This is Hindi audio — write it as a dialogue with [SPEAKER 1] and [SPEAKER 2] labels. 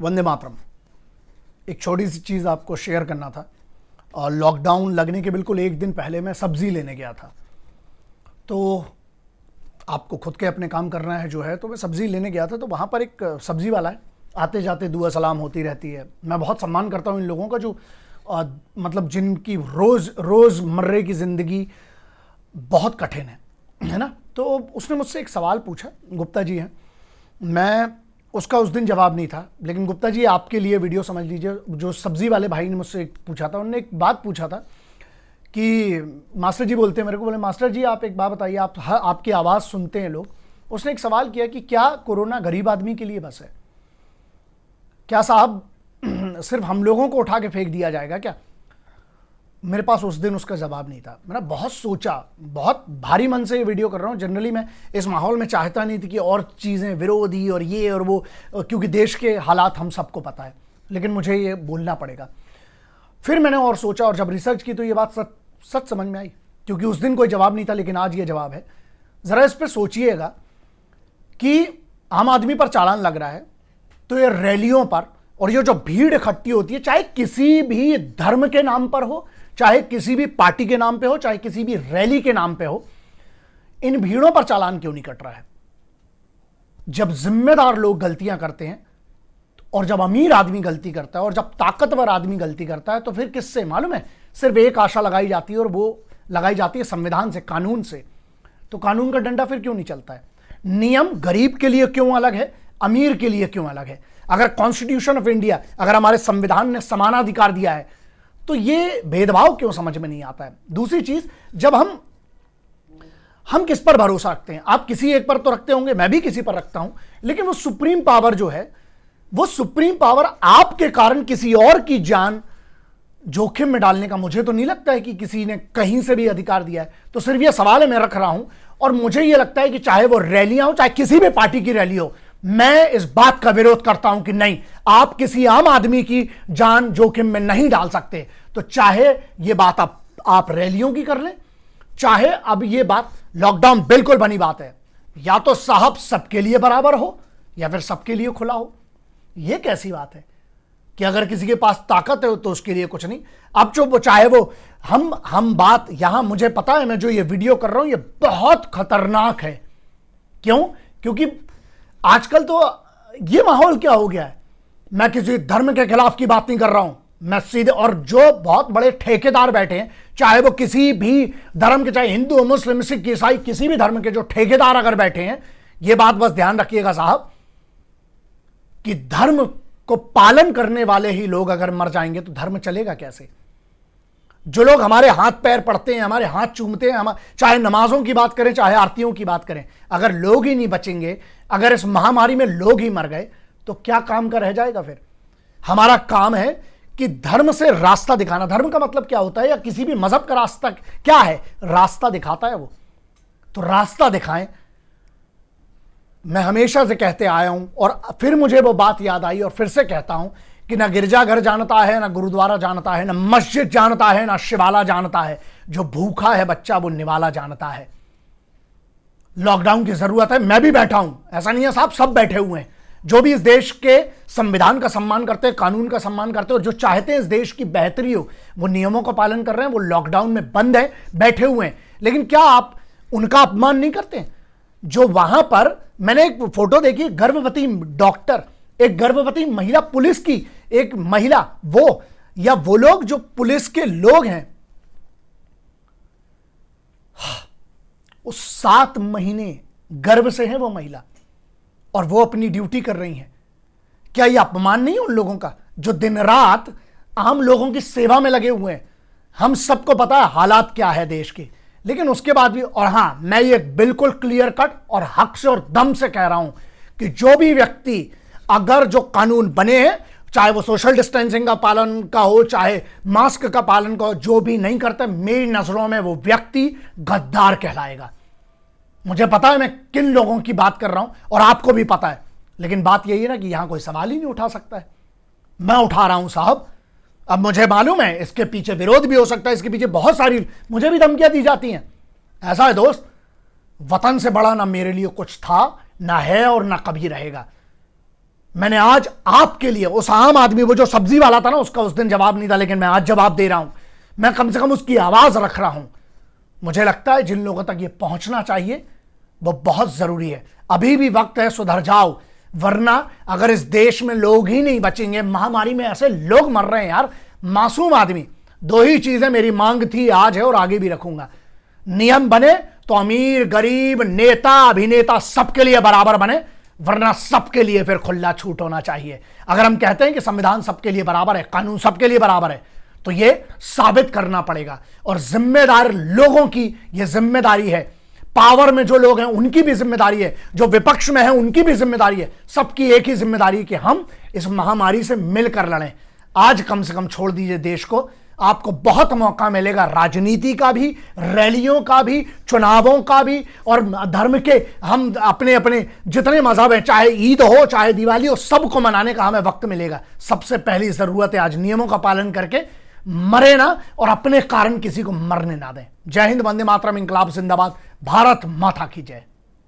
[SPEAKER 1] वंदे मातरम। एक छोटी सी चीज़ आपको शेयर करना था। और लॉकडाउन लगने के बिल्कुल एक दिन पहले मैं सब्ज़ी लेने गया था। तो आपको खुद के अपने काम करना है जो है, तो मैं सब्ज़ी लेने गया था। तो वहाँ पर एक सब्ज़ी वाला है, आते जाते दुआ सलाम होती रहती है। मैं बहुत सम्मान करता हूँ इन लोगों का जो मतलब जिनकी रोज़मर्रे की ज़िंदगी बहुत कठिन है ना। तो उसने मुझसे एक सवाल पूछा, गुप्ता जी हैं, मैं उसका उस दिन जवाब नहीं था, लेकिन गुप्ता जी आपके लिए वीडियो समझ लीजिए। जो सब्ज़ी वाले भाई ने मुझसे पूछा था, उन्होंने एक बात पूछा था कि मास्टर जी बोलते हैं मेरे को, बोले मास्टर जी आप एक बात बताइए, आपकी आवाज़ सुनते हैं लोग। उसने एक सवाल किया कि क्या कोरोना गरीब आदमी के लिए बस है? क्या साहब सिर्फ हम लोगों को उठा के फेंक दिया जाएगा क्या? मेरे पास उस दिन उसका जवाब नहीं था। मैंने बहुत सोचा, बहुत भारी मन से ये वीडियो कर रहा हूँ। जनरली मैं इस माहौल में चाहता नहीं थी कि और चीज़ें विरोधी और ये और वो, क्योंकि देश के हालात हम सबको पता है, लेकिन मुझे ये बोलना पड़ेगा। फिर मैंने और सोचा और जब रिसर्च की तो ये बात सच समझ में आई, क्योंकि उस दिन कोई जवाब नहीं था लेकिन आज ये जवाब है। ज़रा इस पर सोचिएगा कि आम आदमी पर चालान लग रहा है, तो ये रैलियों पर और ये जो भीड़ इकट्ठी होती है, चाहे किसी भी धर्म के नाम पर हो, चाहे किसी भी पार्टी के नाम पे हो, चाहे किसी भी रैली के नाम पे हो, इन भीड़ों पर चालान क्यों नहीं कट रहा है? जब जिम्मेदार लोग गलतियां करते हैं और जब अमीर आदमी गलती करता है और जब ताकतवर आदमी गलती करता है, तो फिर किससे मालूम है? सिर्फ एक आशा लगाई जाती है और वो लगाई जाती है संविधान से, कानून से। तो कानून का डंडा फिर क्यों नहीं चलता है? नियम गरीब के लिए क्यों अलग है, अमीर के लिए क्यों अलग है? अगर कॉन्स्टिट्यूशन ऑफ इंडिया, अगर हमारे संविधान ने समानाधिकार दिया है, तो ये भेदभाव क्यों समझ में नहीं आता है? दूसरी चीज, जब हम किस पर भरोसा रखते हैं? आप किसी एक पर तो रखते होंगे, मैं भी किसी पर रखता हूं, लेकिन वो सुप्रीम पावर जो है, वो सुप्रीम पावर आपके कारण किसी और की जान जोखिम में डालने का मुझे तो नहीं लगता है कि किसी ने कहीं से भी अधिकार दिया है। तो सिर्फ ये सवाल है, मैं रख रहा हूं। और मुझे यह लगता है कि चाहे वो रैलियां हो, चाहे किसी भी पार्टी की रैली हो, मैं इस बात का विरोध करता हूं कि नहीं, आप किसी आम आदमी की जान जोखिम में नहीं डाल सकते। तो चाहे ये बात आप रैलियों की कर लें, चाहे अब ये बात लॉकडाउन, बिल्कुल बनी बात है, या तो साहब सबके लिए बराबर हो या फिर सबके लिए खुला हो। यह कैसी बात है कि अगर किसी के पास ताकत है तो उसके लिए कुछ नहीं? अब जो चाहे वो हम बात यहां, मुझे पता है मैं जो ये वीडियो कर रहा हूं ये बहुत खतरनाक है। क्यों? क्योंकि आजकल तो ये माहौल क्या हो गया है, मैं किसी धर्म के खिलाफ की बात नहीं कर रहा हूं, मैं सीधे, और जो बहुत बड़े ठेकेदार बैठे हैं, चाहे वो किसी भी धर्म के, चाहे हिंदू मुस्लिम सिख ईसाई, किसी भी धर्म के जो ठेकेदार अगर बैठे हैं, ये बात बस ध्यान रखिएगा साहब कि धर्म को पालन करने वाले ही लोग अगर मर जाएंगे तो धर्म चलेगा कैसे? जो लोग हमारे हाथ पैर पड़ते हैं, हमारे हाथ चूमते हैं, हम चाहे नमाजों की बात करें, चाहे आरतियों की बात करें, अगर लोग ही नहीं बचेंगे, अगर इस महामारी में लोग ही मर गए, तो क्या काम का रह जाएगा फिर? हमारा काम है कि धर्म से रास्ता दिखाना। धर्म का मतलब क्या होता है, या किसी भी मजहब का रास्ता क्या है? रास्ता दिखाता है वो। तो रास्ता दिखाएं। मैं हमेशा से कहते आया हूं और फिर मुझे वो बात याद आई और फिर से कहता हूं कि ना गिरजाघर जानता है, ना गुरुद्वारा जानता है, ना मस्जिद जानता है, ना शिवाला जानता है। जो भूखा है बच्चा वो निवाला जानता है। लॉकडाउन की जरूरत है, मैं भी बैठा हूं, ऐसा नहीं है साहब, सब बैठे हुए हैं। जो भी इस देश के संविधान का सम्मान करते हैं, कानून का सम्मान करते हैं और जो चाहते हैं इस देश की बेहतरी हो, वो नियमों का पालन कर रहे हैं, वो लॉकडाउन में बंद है, बैठे हुए हैं। लेकिन क्या आप उनका अपमान नहीं करते? जो वहां पर, मैंने एक फोटो देखी, गर्भवती डॉक्टर, एक गर्भवती महिला, पुलिस की एक महिला, वो या वो लोग जो पुलिस के लोग हैं, वो 7 महीने गर्भ से है वो महिला और वो अपनी ड्यूटी कर रही हैं। क्या ये अपमान नहीं है उन लोगों का जो दिन रात आम लोगों की सेवा में लगे हुए हैं? हम सबको पता है हालात क्या है देश के, लेकिन उसके बाद भी, और हां, मैं ये बिल्कुल क्लियर कट और हक से और दम से कह रहा हूं कि जो भी व्यक्ति, अगर जो कानून बने हैं, चाहे वो सोशल डिस्टेंसिंग का पालन का हो, चाहे मास्क का पालन का हो, जो भी नहीं करता, मेरी नजरों में वो व्यक्ति गद्दार कहलाएगा। मुझे पता है मैं किन लोगों की बात कर रहा हूं और आपको भी पता है, लेकिन बात यही है ना कि यहां कोई सवाल ही नहीं उठा सकता है। मैं उठा रहा हूं साहब। अब मुझे मालूम है इसके पीछे विरोध भी हो सकता है, इसके पीछे बहुत सारी मुझे भी धमकियां दी जाती हैं। ऐसा है दोस्त, वतन से बड़ा ना मेरे लिए कुछ था, ना है और ना कभी रहेगा। मैंने आज आपके लिए, उस आम आदमी, वो जो सब्जी वाला था ना, उसका उस दिन जवाब नहीं था, लेकिन मैं आज जवाब दे रहा हूं। मैं कम से कम उसकी आवाज रख रहा हूं। मुझे लगता है जिन लोगों तक ये पहुंचना चाहिए वो बहुत जरूरी है। अभी भी वक्त है, सुधर जाओ, वरना अगर इस देश में लोग ही नहीं बचेंगे, महामारी में ऐसे लोग मर रहे हैं यार, मासूम आदमी। दो ही चीजें मेरी मांग थी, आज है और आगे भी रखूंगा। नियम बने तो अमीर गरीब नेता अभिनेता सबके लिए बराबर बने, वरना सबके लिए फिर खुला छूट होना चाहिए। अगर हम कहते हैं कि संविधान सबके लिए बराबर है, कानून सबके लिए बराबर है, तो यह साबित करना पड़ेगा। और जिम्मेदार लोगों की यह जिम्मेदारी है, पावर में जो लोग हैं उनकी भी जिम्मेदारी है, जो विपक्ष में है उनकी भी जिम्मेदारी है, सबकी एक ही जिम्मेदारी कि हम इस महामारी से मिलकर लड़ें। आज कम से कम छोड़ दीजिए देश को। आपको बहुत मौका मिलेगा राजनीति का भी, रैलियों का भी, चुनावों का भी, और धर्म के हम अपने अपने जितने मजहब हैं, चाहे ईद हो चाहे दिवाली हो, सबको मनाने का हमें वक्त मिलेगा। सबसे पहली जरूरत है आज नियमों का पालन करके मरे ना, और अपने कारण किसी को मरने ना दें। जय हिंद, वंदे मातरम, इंकलाब जिंदाबाद, भारत माता की जय।